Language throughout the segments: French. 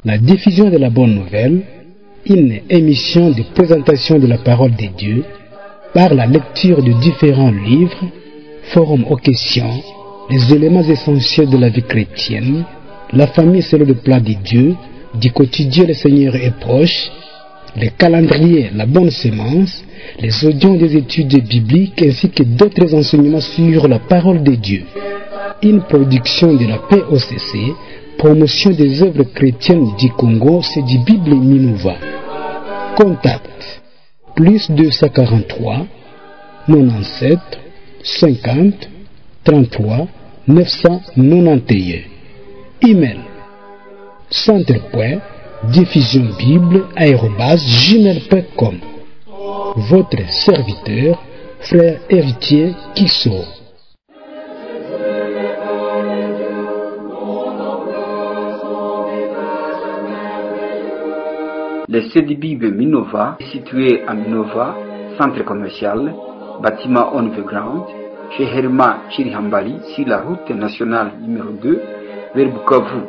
La diffusion de la bonne nouvelle, une émission de présentation de la parole de Dieu par la lecture de différents livres, forum aux questions, les éléments essentiels de la vie chrétienne, la famille selon le plan de Dieu, du quotidien le Seigneur est proche, les calendriers, la bonne sémence, les audios des études bibliques ainsi que d'autres enseignements sur la parole de Dieu. Une production de la POCC, promotion des œuvres chrétiennes du Congo, c'est du Bible Minova. Contact plus 243 97 50 33 991. Email centre.diffusionbible@gmail.com. Votre serviteur, frère héritier Kisso. Le CEDIBIB Minova est situé à Minova, centre commercial, bâtiment underground, chez Herma Chirihambali, sur la route nationale numéro 2, vers Bukavu.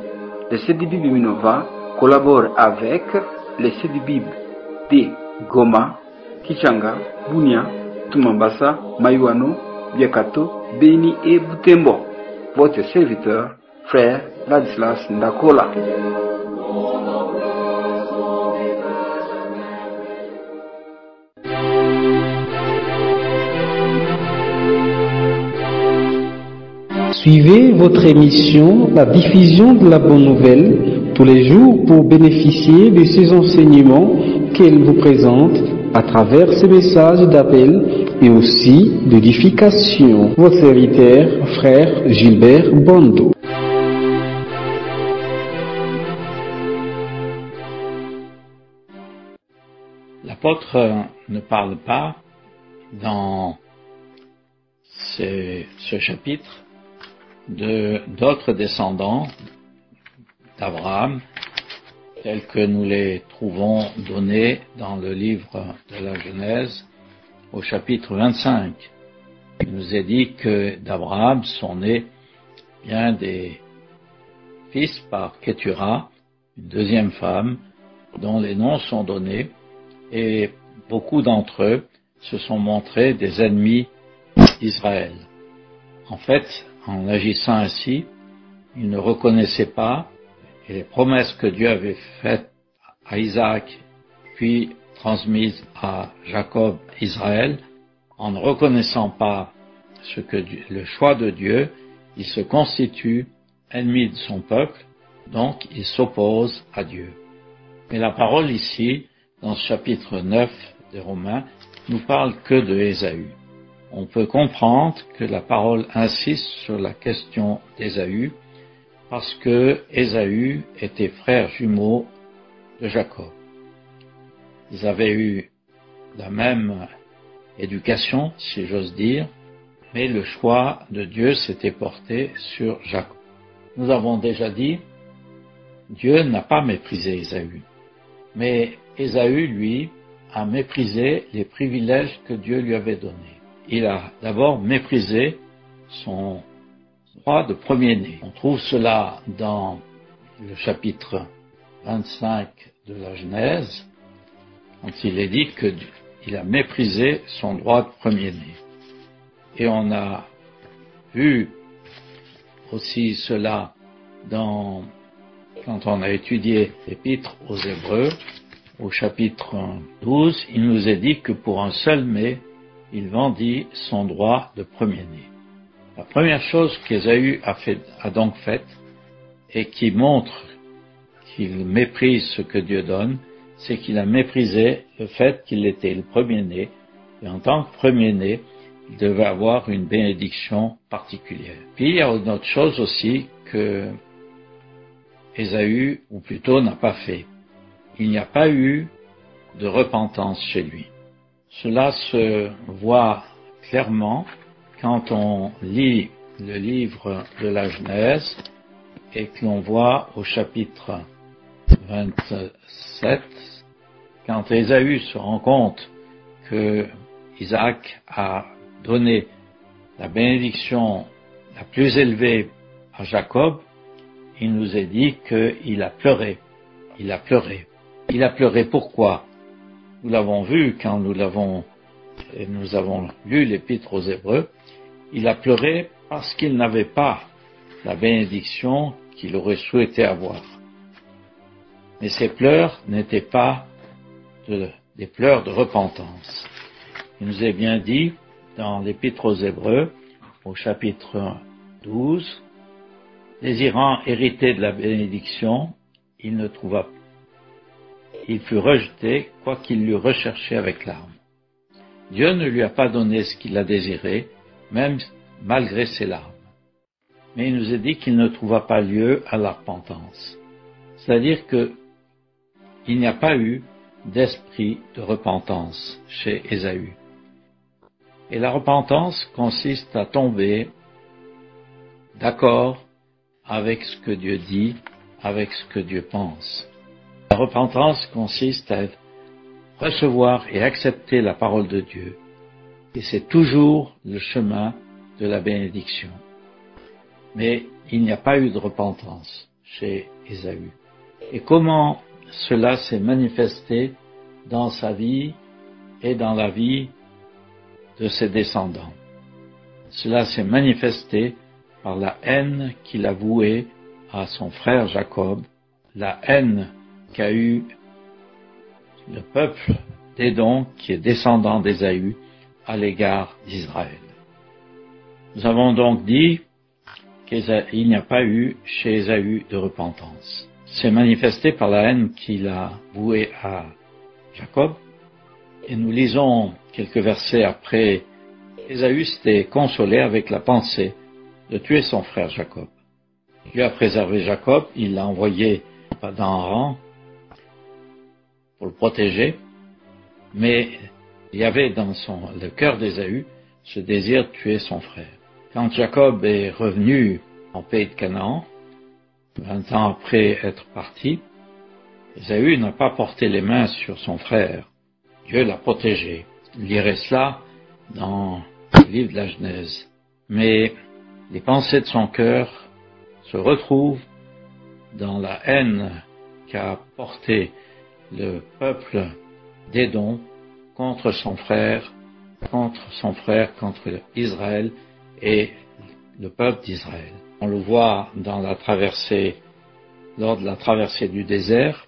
Le CEDIBIB Minova collabore avec le CEDIBIB de Goma, Kichanga, Bunia, Tumambasa, Mayuano, Biakato, Beni et Butembo. Votre serviteur, frère Ladislas Ndakola. Suivez votre émission, la diffusion de la bonne nouvelle, tous les jours pour bénéficier de ces enseignements qu'elle vous présente à travers ces messages d'appel et aussi d'édification. Votre serviteur, frère Gilbert Bondo. L'apôtre ne parle pas dans ce chapitre d'autres descendants d'Abraham, tels que nous les trouvons donnés dans le livre de la Genèse, au chapitre 25. Il nous est dit que d'Abraham sont nés bien des fils par Kétura, une deuxième femme, dont les noms sont donnés, et beaucoup d'entre eux se sont montrés des ennemis d'Israël. En fait, en agissant ainsi, ils ne reconnaissaient pas les promesses que Dieu avait faites à Isaac, puis transmises à Jacob, Israël. En ne reconnaissant pas le choix de Dieu, il se constitue ennemi de son peuple, donc il s'oppose à Dieu. Mais la parole ici, dans ce chapitre 9 des Romains, nous parle que de Ésaü. On peut comprendre que la parole insiste sur la question d'Ésaü parce que Ésaü était frère jumeau de Jacob. Ils avaient eu la même éducation, si j'ose dire, mais le choix de Dieu s'était porté sur Jacob. Nous avons déjà dit, Dieu n'a pas méprisé Ésaü, mais Ésaü, lui, a méprisé les privilèges que Dieu lui avait donnés. Il a d'abord méprisé son droit de premier-né. On trouve cela dans le chapitre 25 de la Genèse, quand il est dit qu'il a méprisé son droit de premier-né. Et on a vu aussi cela quand on a étudié l'épître aux Hébreux, au chapitre 12, il nous est dit que pour un seul mets, il vendit son droit de premier-né. La première chose qu'Ésaü a donc faite, et qui montre qu'il méprise ce que Dieu donne, c'est qu'il a méprisé le fait qu'il était le premier-né, et en tant que premier-né, il devait avoir une bénédiction particulière. Puis il y a une autre chose aussi que Ésaü, ou plutôt, n'a pas fait. Il n'y a pas eu de repentance chez lui. Cela se voit clairement quand on lit le livre de la Genèse et que l'on voit au chapitre 27, quand Ésaü se rend compte que Isaac a donné la bénédiction la plus élevée à Jacob, il nous est dit qu'il a pleuré il a pleuré. Il a pleuré pourquoi? Nous l'avons vu quand nous avons lu l'Épître aux Hébreux. Il a pleuré parce qu'il n'avait pas la bénédiction qu'il aurait souhaité avoir. Mais ces pleurs n'étaient pas des pleurs de repentance. Il nous est bien dit dans l'Épître aux Hébreux, au chapitre 12, désirant hériter de la bénédiction, il ne trouva pas. Il fut rejeté, quoiqu'il l'eût recherché avec larmes. Dieu ne lui a pas donné ce qu'il a désiré, même malgré ses larmes. Mais il nous est dit qu'il ne trouva pas lieu à la repentance. C'est-à-dire que il n'y a pas eu d'esprit de repentance chez Ésaü. Et la repentance consiste à tomber d'accord avec ce que Dieu dit, avec ce que Dieu pense. La repentance consiste à recevoir et accepter la parole de Dieu. Et c'est toujours le chemin de la bénédiction. Mais il n'y a pas eu de repentance chez Ésaü. Et comment cela s'est manifesté dans sa vie et dans la vie de ses descendants? Cela s'est manifesté par la haine qu'il a vouée à son frère Jacob, la haine qu'a eue le peuple d'Édom, qui est descendant d'Ésaü, à l'égard d'Israël. Nous avons donc dit qu'il n'y a pas eu chez Ésaü de repentance. C'est manifesté par la haine qu'il a vouée à Jacob. Et nous lisons quelques versets après. Ésaü s'était consolé avec la pensée de tuer son frère Jacob. Dieu a préservé Jacob, il l'a envoyé dans Haran pour le protéger, mais il y avait dans le cœur d'Ésaü ce désir de tuer son frère. Quand Jacob est revenu en pays de Canaan, 20 ans après être parti, Ésaü n'a pas porté les mains sur son frère. Dieu l'a protégé. Vous lirez cela dans le livre de la Genèse. Mais les pensées de son cœur se retrouvent dans la haine qu'a portée le peuple d'Édom contre son frère, contre Israël et le peuple d'Israël. On le voit dans la traversée, lors de la traversée du désert,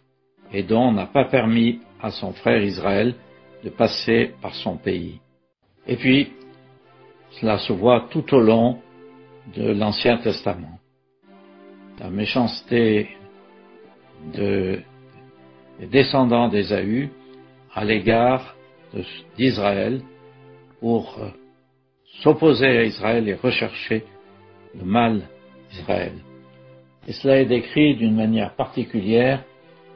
Édom n'a pas permis à son frère Israël de passer par son pays. Et puis, cela se voit tout au long de l'Ancien Testament. La méchanceté des descendants d'Ésaü à l'égard d'Israël pour s'opposer à Israël et rechercher le mal d'Israël. Et cela est décrit d'une manière particulière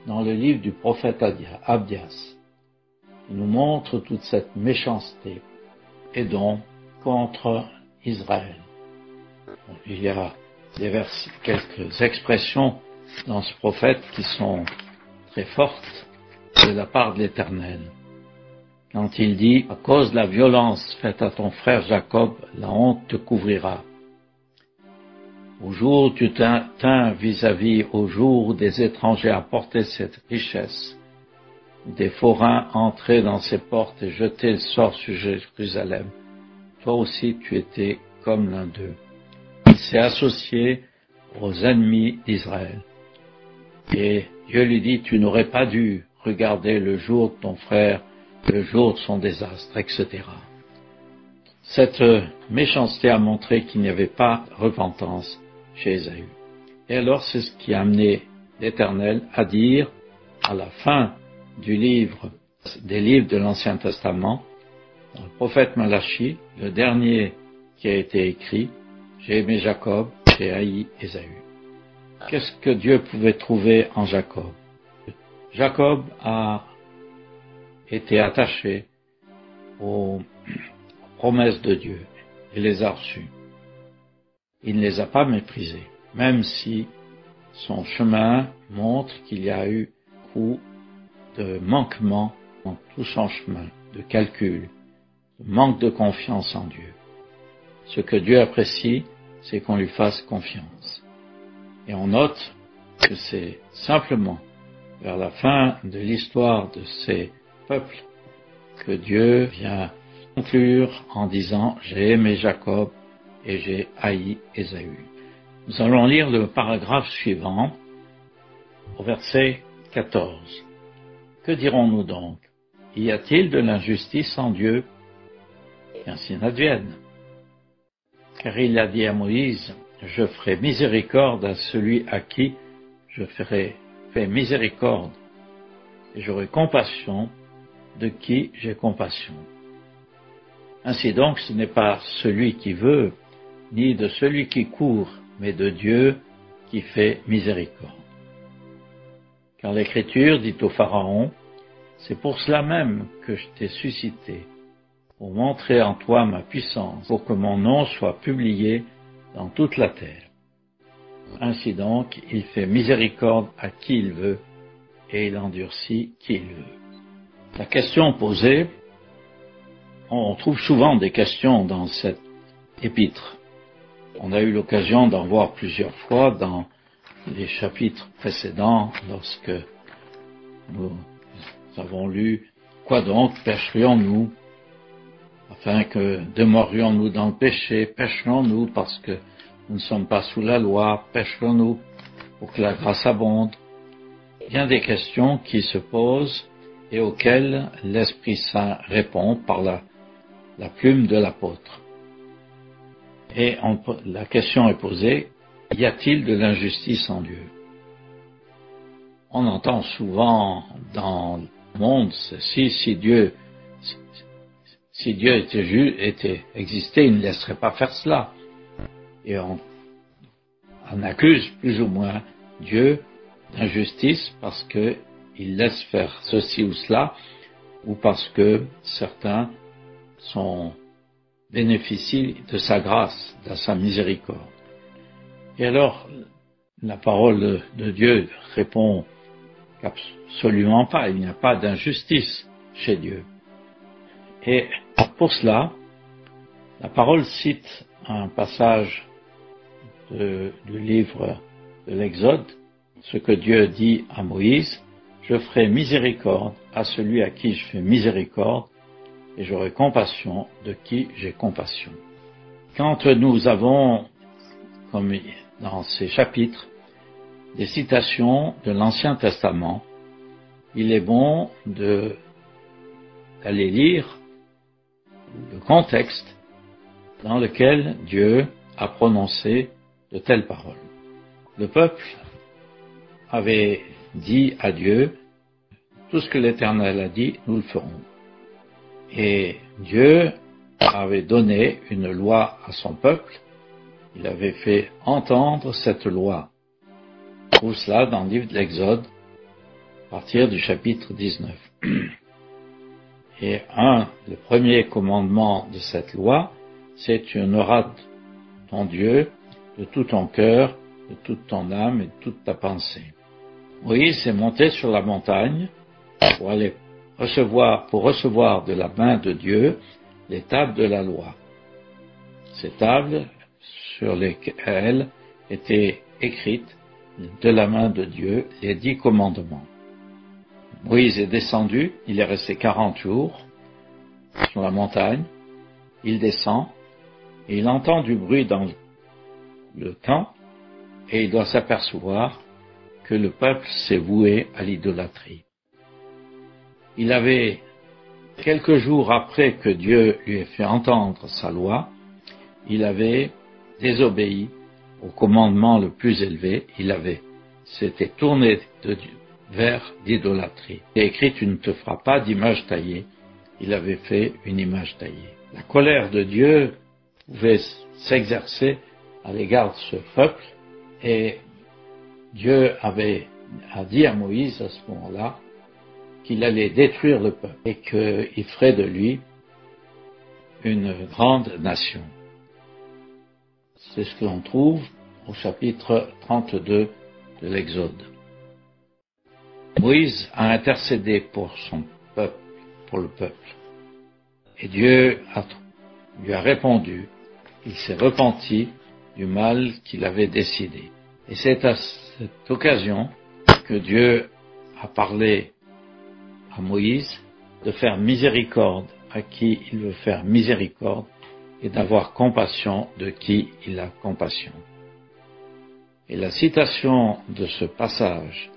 dans le livre du prophète Abdias. Il nous montre toute cette méchanceté, Édom contre Israël. Il y a quelques expressions dans ce prophète qui sont très fortes de la part de l'Éternel. Quand il dit « À cause de la violence faite à ton frère Jacob, la honte te couvrira. Au jour où tu tins vis-à-vis, au jour où des étrangers apportaient cette richesse, des forains entraient dans ses portes et jetaient le sort sur Jérusalem, toi aussi tu étais comme l'un d'eux. » Il s'est associé aux ennemis d'Israël. Et Dieu lui dit, tu n'aurais pas dû regarder le jour de ton frère, le jour de son désastre, etc. Cette méchanceté a montré qu'il n'y avait pas de repentance chez Ésaü. Et alors c'est ce qui a amené l'Éternel à dire, à la fin des livres de l'Ancien Testament, dans le prophète Malachi, le dernier qui a été écrit, j'ai aimé Jacob, j'ai haï Ésaü. Qu'est-ce que Dieu pouvait trouver en Jacob? Jacob a été attaché aux promesses de Dieu et les a reçues. Il ne les a pas méprisées, même si son chemin montre qu'il y a eu beaucoup de manquements dans tout son chemin, de calcul, de manque de confiance en Dieu. Ce que Dieu apprécie, c'est qu'on lui fasse confiance. Et on note que c'est simplement vers la fin de l'histoire de ces peuples que Dieu vient conclure en disant « J'ai aimé Jacob et j'ai haï Ésaü ». Nous allons lire le paragraphe suivant, au verset 14. Que dirons-nous donc? Y a-t-il de l'injustice en Dieu? Qu'ainsi n'advienne. Car il a dit à Moïse, je ferai miséricorde à celui à qui je ferai miséricorde, et j'aurai compassion de qui j'ai compassion. Ainsi donc, ce n'est pas celui qui veut, ni de celui qui court, mais de Dieu qui fait miséricorde. Car l'Écriture dit au Pharaon, c'est pour cela même que je t'ai suscité, pour montrer en toi ma puissance, pour que mon nom soit publié dans toute la terre. Ainsi donc, il fait miséricorde à qui il veut, et il endurcit qui il veut. La question posée, on trouve souvent des questions dans cette épître. On a eu l'occasion d'en voir plusieurs fois dans les chapitres précédents, lorsque nous avons lu « Quoi donc pécherions-nous » afin que demeurions-nous dans le péché, pécherons-nous parce que nous ne sommes pas sous la loi, pécherons-nous pour que la grâce abonde. Bien des questions qui se posent et auxquelles l'Esprit Saint répond par la plume de l'apôtre. Et la question est posée, y a-t-il de l'injustice en Dieu? On entend souvent dans le monde, si Dieu existait, il ne laisserait pas faire cela. Et on accuse plus ou moins Dieu d'injustice parce qu'il laisse faire ceci ou cela, ou parce que certains bénéficient de sa grâce, de sa miséricorde. Et alors, la parole de Dieu répond qu'absolument pas, il n'y a pas d'injustice chez Dieu. Et pour cela, la parole cite un passage du livre de l'Exode, ce que Dieu dit à Moïse, je ferai miséricorde à celui à qui je fais miséricorde, et j'aurai compassion de qui j'ai compassion. Quand nous avons, comme dans ces chapitres, des citations de l'Ancien Testament, il est bon d'aller lire le contexte dans lequel Dieu a prononcé de telles paroles. Le peuple avait dit à Dieu, tout ce que l'Éternel a dit, nous le ferons. Et Dieu avait donné une loi à son peuple, il avait fait entendre cette loi. On trouve cela dans le livre de l'Exode, à partir du chapitre 19. Et le premier commandement de cette loi, c'est tu honoreras ton Dieu de tout ton cœur, de toute ton âme et de toute ta pensée. Moïse est monté sur la montagne pour aller recevoir de la main de Dieu les tables de la loi. Ces tables sur lesquelles étaient écrites de la main de Dieu les 10 commandements. Moïse est descendu, il est resté 40 jours sur la montagne, il descend et il entend du bruit dans le camp et il doit s'apercevoir que le peuple s'est voué à l'idolâtrie. Il avait, quelques jours après que Dieu lui ait fait entendre sa loi, il avait désobéi au commandement le plus élevé, s'était tourné vers l'idolâtrie. Il a écrit, tu ne te feras pas d'image taillée. Il avait fait une image taillée. La colère de Dieu pouvait s'exercer à l'égard de ce peuple, et Dieu a dit à Moïse à ce moment-là qu'il allait détruire le peuple et qu'il ferait de lui une grande nation. C'est ce que l'on trouve au chapitre 32 de l'Exode. Moïse a intercédé pour son peuple, pour le peuple. Et Dieu lui a répondu, il s'est repenti du mal qu'il avait décidé. Et c'est à cette occasion que Dieu a parlé à Moïse de faire miséricorde à qui il veut faire miséricorde et d'avoir compassion de qui il a compassion. Et la citation de ce passage,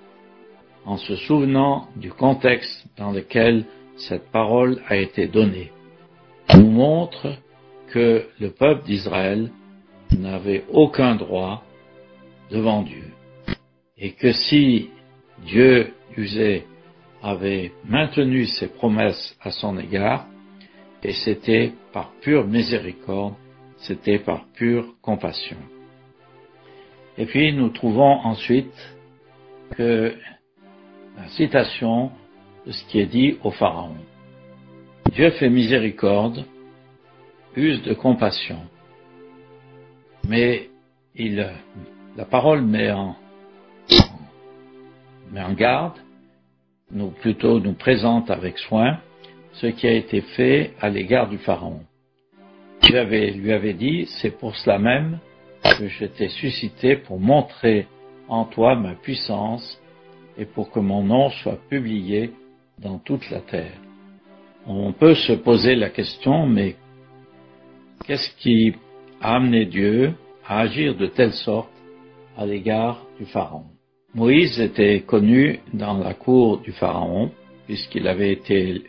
en se souvenant du contexte dans lequel cette parole a été donnée, nous montre que le peuple d'Israël n'avait aucun droit devant Dieu. Et que si Dieu avait maintenu ses promesses à son égard, et c'était par pure miséricorde, c'était par pure compassion. Et puis nous trouvons ensuite que la citation de ce qui est dit au Pharaon. Dieu fait miséricorde, use de compassion, mais la parole met en garde, nous présente avec soin ce qui a été fait à l'égard du Pharaon. Lui avait dit, c'est pour cela même que je t'ai suscité pour montrer en toi ma puissance et pour que mon nom soit publié dans toute la terre. On peut se poser la question, mais qu'est-ce qui a amené Dieu à agir de telle sorte à l'égard du Pharaon? Moïse était connu dans la cour du Pharaon, puisqu'il avait été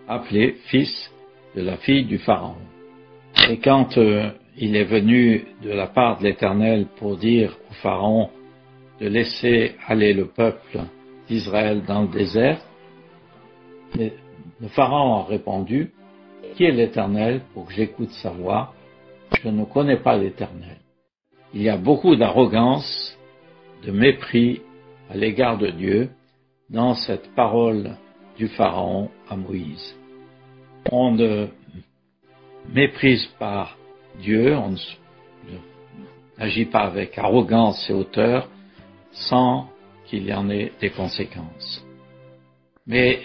appelé fils de la fille du Pharaon. Et quand il est venu de la part de l'Éternel pour dire au Pharaon de laisser aller le peuple d'Israël dans le désert, le Pharaon a répondu, « Qui est l'Éternel pour que j'écoute sa voix? Je ne connais pas l'Éternel. » Il y a beaucoup d'arrogance, de mépris à l'égard de Dieu dans cette parole du Pharaon à Moïse. On ne méprise pas Dieu, on n'agit pas avec arrogance et hauteur sans qu'il y en ait des conséquences. Mais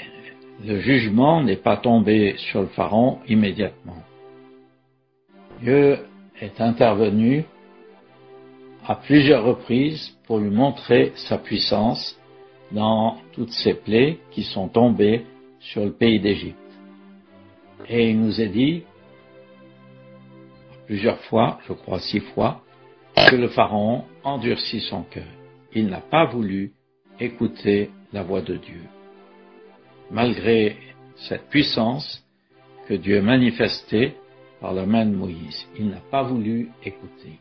le jugement n'est pas tombé sur le Pharaon immédiatement. Dieu est intervenu à plusieurs reprises pour lui montrer sa puissance dans toutes ces plaies qui sont tombées sur le pays d'Égypte. Et il nous est dit, plusieurs fois, je crois 6 fois, que le Pharaon endurcit son cœur. Il n'a pas voulu écouter la voix de Dieu. Malgré cette puissance que Dieu manifestait par la main de Moïse, il n'a pas voulu écouter.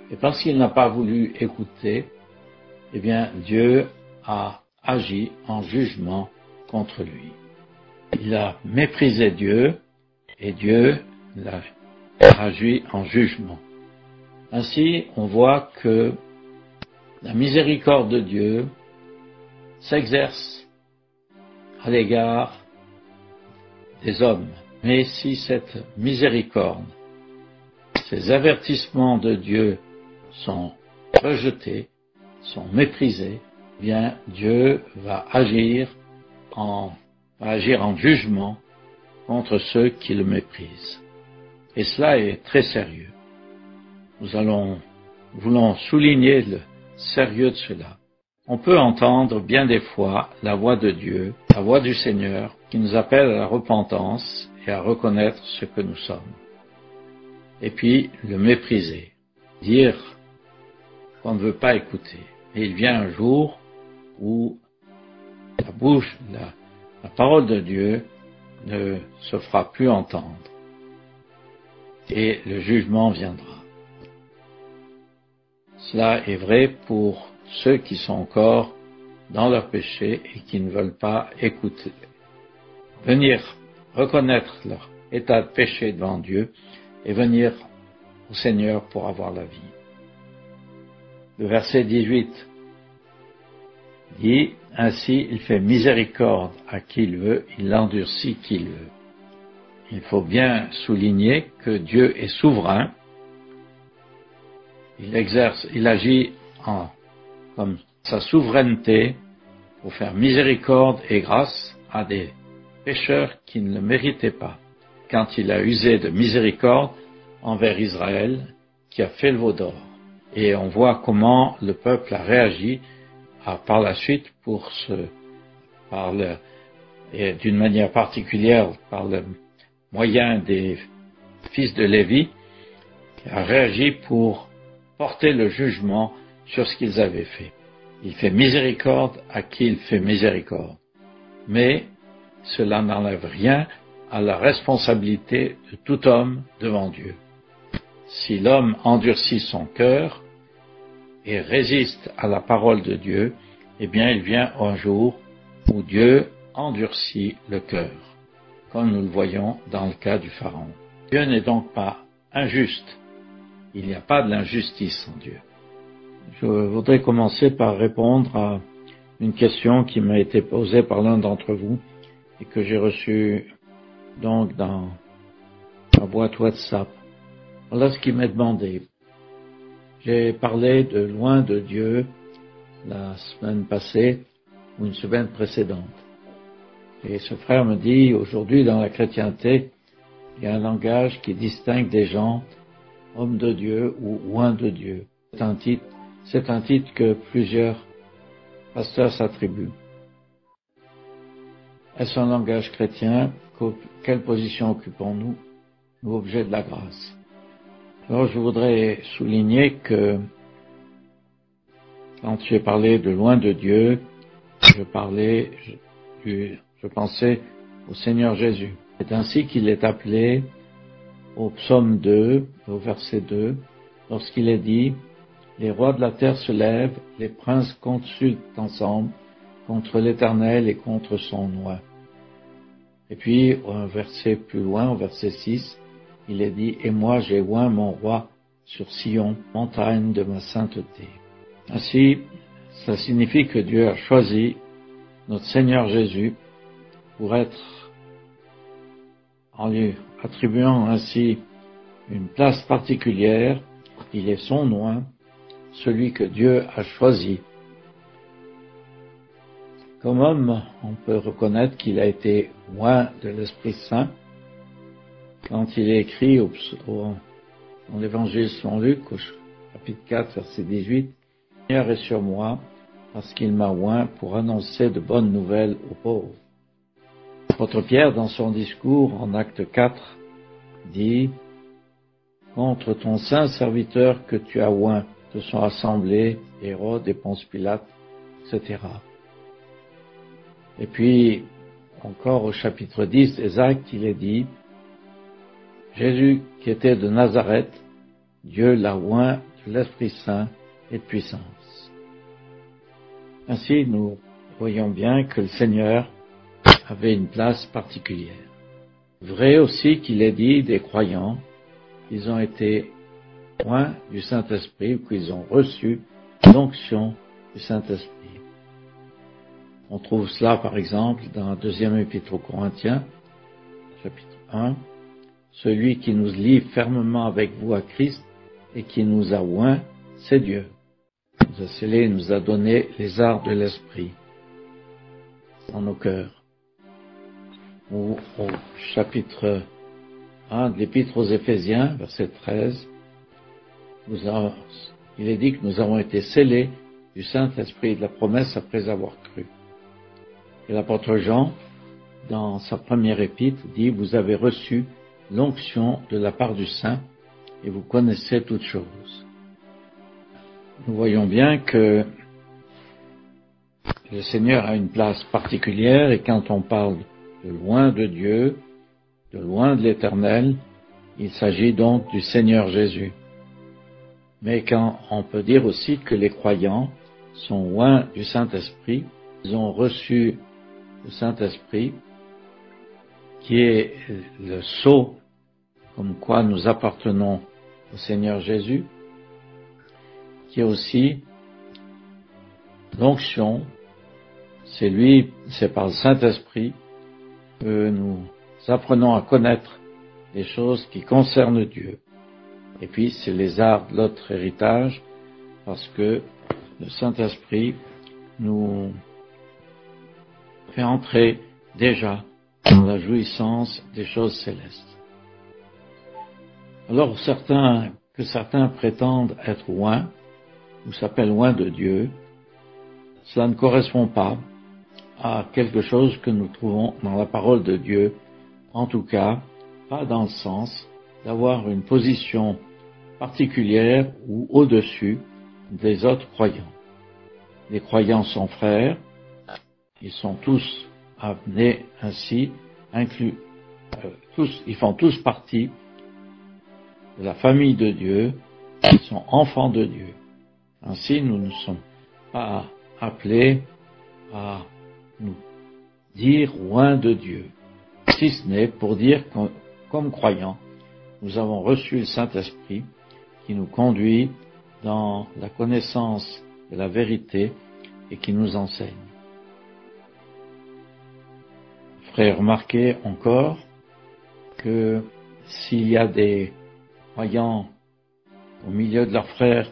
Et parce qu'il n'a pas voulu écouter, eh bien, Dieu a agi en jugement contre lui. Il a méprisé Dieu et Dieu l'a agi en jugement. Ainsi, on voit que la miséricorde de Dieu s'exerce à l'égard des hommes. Mais si cette miséricorde, ces avertissements de Dieu sont rejetés, sont méprisés, eh bien Dieu va agir en jugement contre ceux qui le méprisent. Et cela est très sérieux. Nous voulons souligner le sérieux de cela. On peut entendre bien des fois la voix de Dieu, la voix du Seigneur, qui nous appelle à la repentance et à reconnaître ce que nous sommes. Et puis le mépriser, dire qu'on ne veut pas écouter. Et il vient un jour où la parole de Dieu ne se fera plus entendre. Et le jugement viendra. Cela est vrai pour ceux qui sont encore dans leur péché et qui ne veulent pas écouter. Venir reconnaître leur état de péché devant Dieu et venir au Seigneur pour avoir la vie. Le verset 18 dit, « Ainsi il fait miséricorde à qui il veut, il endurcit qui il veut. » Il faut bien souligner que Dieu est souverain. Il agit comme sa souveraineté pour faire miséricorde et grâce à des pécheurs qui ne le méritaient pas. Quand il a usé de miséricorde envers Israël, qui a fait le veau d'or. Et on voit comment le peuple a réagi par la suite et d'une manière particulière par le moyen des fils de Lévi, a réagi pour porter le jugement sur ce qu'ils avaient fait. Il fait miséricorde à qui il fait miséricorde. Mais cela n'enlève rien à la responsabilité de tout homme devant Dieu. Si l'homme endurcit son cœur et résiste à la parole de Dieu, eh bien il vient un jour où Dieu endurcit le cœur, comme nous le voyons dans le cas du Pharaon. Dieu n'est donc pas injuste. Il n'y a pas de l'injustice en Dieu. Je voudrais commencer par répondre à une question qui m'a été posée par l'un d'entre vous et que j'ai reçue donc dans ma boîte WhatsApp. Voilà ce qui m'est demandé. J'ai parlé de loin de Dieu la semaine passée ou une semaine précédente. Et ce frère me dit, aujourd'hui dans la chrétienté, il y a un langage qui distingue des gens, hommes de Dieu ou loin de Dieu. C'est un titre que plusieurs pasteurs s'attribuent. Est-ce un langage chrétien? Quelle position occupons-nous, nous, objets de la grâce? Alors je voudrais souligner que quand j'ai parlé de loin de Dieu, je pensais au Seigneur Jésus. C'est ainsi qu'il est appelé au psaume 2, au verset 2, lorsqu'il est dit « Les rois de la terre se lèvent, les princes consultent ensemble contre l'Éternel et contre son oint. » Et puis, un verset plus loin, au verset 6, il est dit « Et moi j'ai oint mon roi sur Sion, montagne de ma sainteté. » Ainsi, ça signifie que Dieu a choisi notre Seigneur Jésus pour être, en lui attribuant ainsi une place particulière, il est son oint, celui que Dieu a choisi. Comme homme, on peut reconnaître qu'il a été oint de l'Esprit Saint quand il est écrit dans l'Évangile selon Luc, au chapitre 4, verset 18, « Le Seigneur est sur moi, parce qu'il m'a oint pour annoncer de bonnes nouvelles aux pauvres. » L'apôtre Pierre, dans son discours en acte 4, dit « Contre ton saint serviteur que tu as oint, se sont assemblés Hérode et Ponce Pilate, etc. » Et puis, encore au chapitre 10 des Actes, il est dit « Jésus qui était de Nazareth, Dieu l'a oint de l'Esprit Saint et de puissance. » Ainsi, nous voyons bien que le Seigneur avait une place particulière. Vrai aussi qu'il est dit des croyants qu'ils ont été oints du Saint-Esprit ou qu'ils ont reçu l'onction du Saint-Esprit. On trouve cela par exemple dans la deuxième épître aux Corinthiens, chapitre 1, « Celui qui nous lie fermement avec vous à Christ et qui nous a oints, c'est Dieu. Il nous a scellés, nous a donné les arts de l'Esprit dans nos cœurs. » Ou au chapitre 1 de l'Épître aux Éphésiens, verset 13, il est dit que nous avons été scellés du Saint-Esprit et de la promesse après avoir cru. Et l'apôtre Jean, dans sa première épître, dit « Vous avez reçu l'onction de la part du Saint et vous connaissez toutes choses. » Nous voyons bien que le Seigneur a une place particulière et quand on parle de loin de Dieu, de loin de l'Éternel, il s'agit donc du Seigneur Jésus. Mais quand on peut dire aussi que les croyants sont loin du Saint-Esprit, ils ont reçu le Saint-Esprit, qui est le sceau, comme quoi nous appartenons au Seigneur Jésus, qui est aussi l'onction, c'est par le Saint-Esprit que nous apprenons à connaître les choses qui concernent Dieu. Et puis, c'est les arts de l'autre héritage, parce que le Saint-Esprit nous fait entrer déjà dans la jouissance des choses célestes. Alors, certains prétendent être loin, ou s'appellent loin de Dieu, cela ne correspond pas à quelque chose que nous trouvons dans la parole de Dieu, en tout cas, pas dans le sens d'avoir une position particulière ou au-dessus des autres croyants. Les croyants sont frères, ils sont tous amenés ainsi, ils font tous partie de la famille de Dieu, ils sont enfants de Dieu. Ainsi, nous ne sommes pas appelés à nous dire loin de Dieu, si ce n'est pour dire que, comme croyants, nous avons reçu le Saint-Esprit qui nous conduit dans la connaissance de la vérité et qui nous enseigne. Frère, remarquez encore que s'il y a des croyants au milieu de leurs frères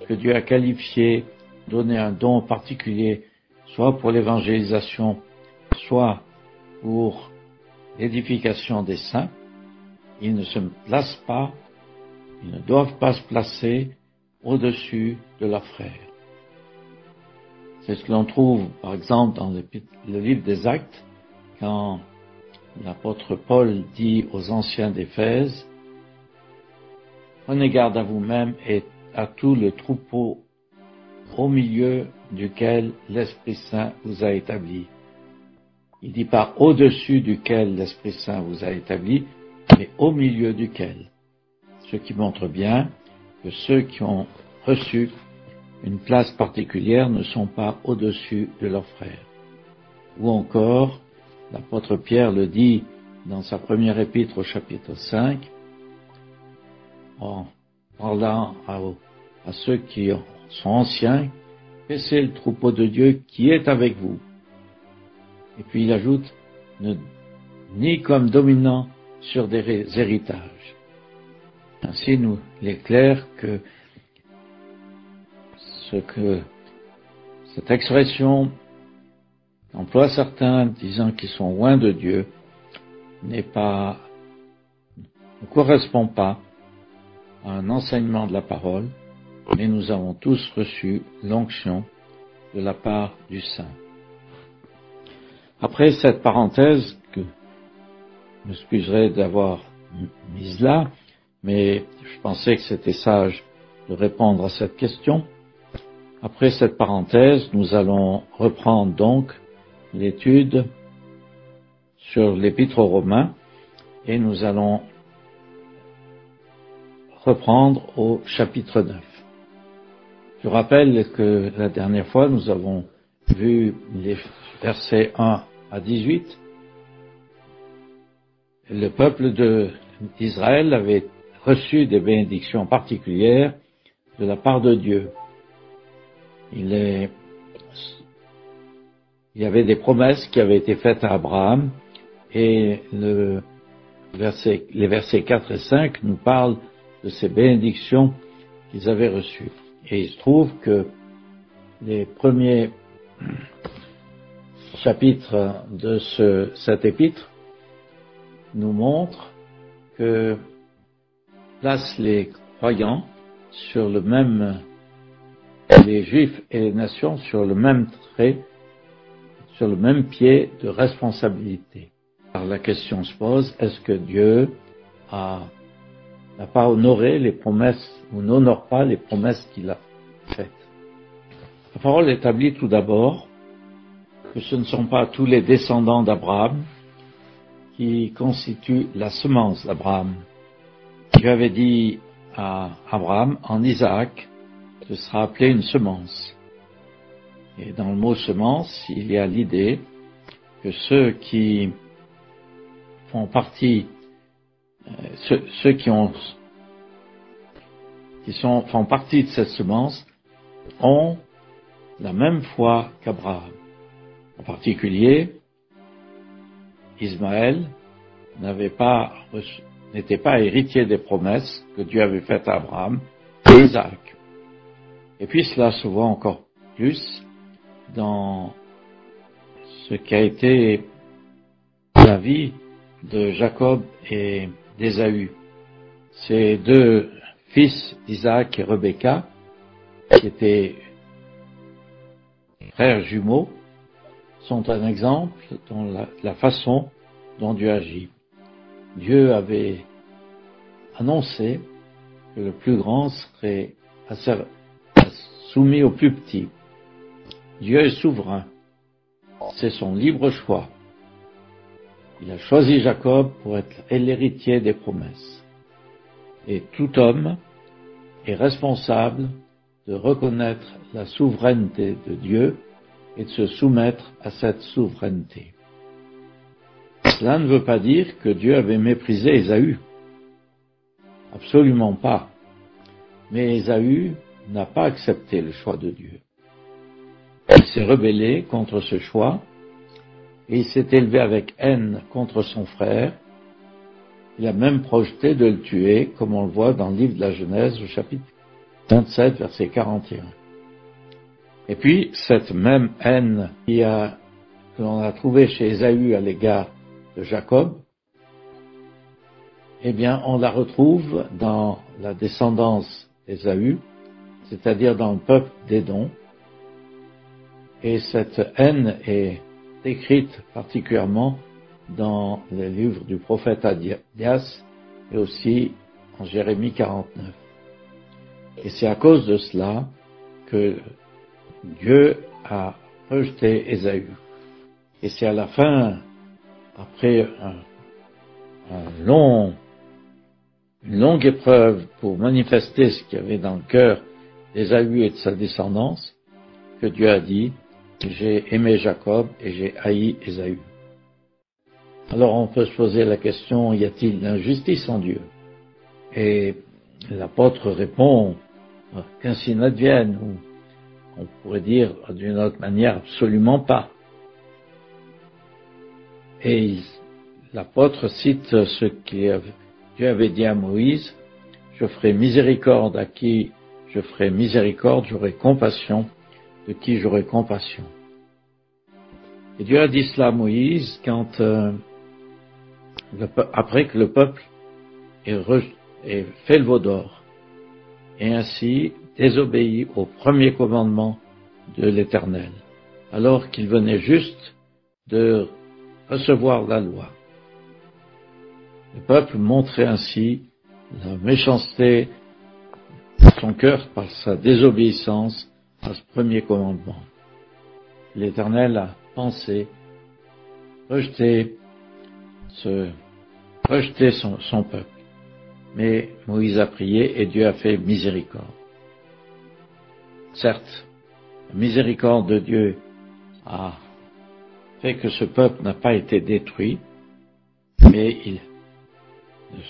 que Dieu a qualifiés, donné un don particulier, soit pour l'évangélisation, soit pour l'édification des saints, ils ne se placent pas, ils ne doivent pas se placer au-dessus de leurs frères. C'est ce que l'on trouve, par exemple, dans le livre des Actes, quand l'apôtre Paul dit aux anciens d'Éphèse, « Prenez garde à vous-même et à tout le troupeau au milieu duquel l'Esprit Saint vous a établi. » Il dit pas au-dessus duquel l'Esprit Saint vous a établi, mais au milieu duquel. Ce qui montre bien que ceux qui ont reçu une place particulière ne sont pas au-dessus de leurs frères. Ou encore, l'apôtre Pierre le dit dans sa première épître au chapitre 5, en parlant à ceux qui sont anciens, « Paissez le troupeau de Dieu qui est avec vous. » Et puis il ajoute, « Ni comme dominant sur des héritages. » Ainsi, il est clair que cette expression emploie certains disant qu'ils sont loin de Dieu ne correspond pas à un enseignement de la parole, mais nous avons tous reçu l'onction de la part du Saint. Après cette parenthèse, que je m'excuserai d'avoir mise là, mais je pensais que c'était sage de répondre à cette question. Après cette parenthèse, nous allons reprendre donc l'étude sur l'Épître aux Romains et nous allons reprendre au chapitre 9. Je rappelle que la dernière fois, nous avons vu les versets 1 à 18. Le peuple d'Israël avait reçu des bénédictions particulières de la part de Dieu. Il y avait des promesses qui avaient été faites à Abraham et les versets 4 et 5 nous parlent de ces bénédictions qu'ils avaient reçues. Et il se trouve que les premiers chapitres de cet épître nous montrent que place les croyants sur le même, les Juifs et les nations sur le même trait, sur le même pied de responsabilité. Alors la question se pose, est-ce que Dieu n'a pas honoré les promesses ou n'honore pas les promesses qu'il a faites? La parole établit tout d'abord que ce ne sont pas tous les descendants d'Abraham qui constituent la semence d'Abraham. Dieu avait dit à Abraham, en Isaac, ce sera appelé une semence. Et dans le mot semence, il y a l'idée que ceux qui font partie, ceux qui font partie de cette semence ont la même foi qu'Abraham. En particulier, Ismaël n'était pas héritier des promesses que Dieu avait faites à Abraham et Isaac. Et puis cela se voit encore plus dans ce qui a été la vie de Jacob et d'Ésaü. Ces deux fils d'Isaac et Rebecca, qui étaient frères jumeaux sont un exemple dans la façon dont Dieu agit. Dieu avait annoncé que le plus grand serait soumis au plus petit. Dieu est souverain. C'est son libre choix. Il a choisi Jacob pour être l'héritier des promesses. Et tout homme est responsable de reconnaître la souveraineté de Dieu et de se soumettre à cette souveraineté. Cela ne veut pas dire que Dieu avait méprisé Ésaü. Absolument pas. Mais Ésaü n'a pas accepté le choix de Dieu. Il s'est rebellé contre ce choix et il s'est élevé avec haine contre son frère. Il a même projeté de le tuer, comme on le voit dans le livre de la Genèse, au chapitre 27, verset 41. Et puis, cette même haine que l'on a trouvée chez Ésaü à l'égard de Jacob, eh bien, on la retrouve dans la descendance d'Ésaü, c'est-à-dire dans le peuple d'Édom. Et cette haine est décrite particulièrement dans les livres du prophète Adias et aussi en Jérémie 49. Et c'est à cause de cela que Dieu a rejeté Ésaü. Et c'est à la fin, après une longue épreuve pour manifester ce qu'il y avait dans le cœur d'Ésaü et de sa descendance, que Dieu a dit: j'ai aimé Jacob et j'ai haï Ésaü. Alors on peut se poser la question, y a-t-il l'injustice en Dieu? Et l'apôtre répond qu'ainsi n'advienne, ou on pourrait dire d'une autre manière, absolument pas. Et l'apôtre cite ce que Dieu avait dit à Moïse: je ferai miséricorde à qui je ferai miséricorde, j'aurai compassion de qui j'aurai compassion. Et Dieu a dit cela à Moïse quand, après que le peuple ait fait le veau d'or, et ainsi désobéi au premier commandement de l'Éternel, alors qu'il venait juste de recevoir la loi. Le peuple montrait ainsi la méchanceté de son cœur par sa désobéissance à ce premier commandement. L'Éternel a pensé rejeter son peuple. Mais Moïse a prié et Dieu a fait miséricorde. Certes, la miséricorde de Dieu a fait que ce peuple n'a pas été détruit, mais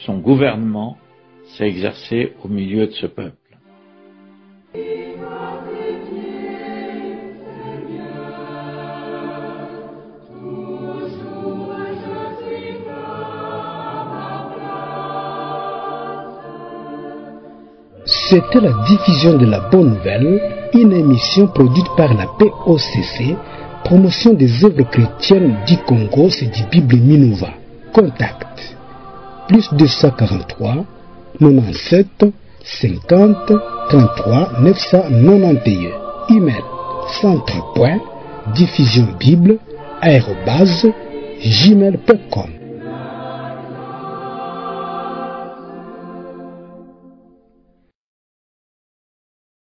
son gouvernement s'est exercé au milieu de ce peuple. C'était la diffusion de la Bonne Nouvelle, une émission produite par la POCC, promotion des œuvres chrétiennes du Congo, c'est du Bible Minova. Contact +243 97 50 33 991. Email centre.diffusionbible@gmail.com.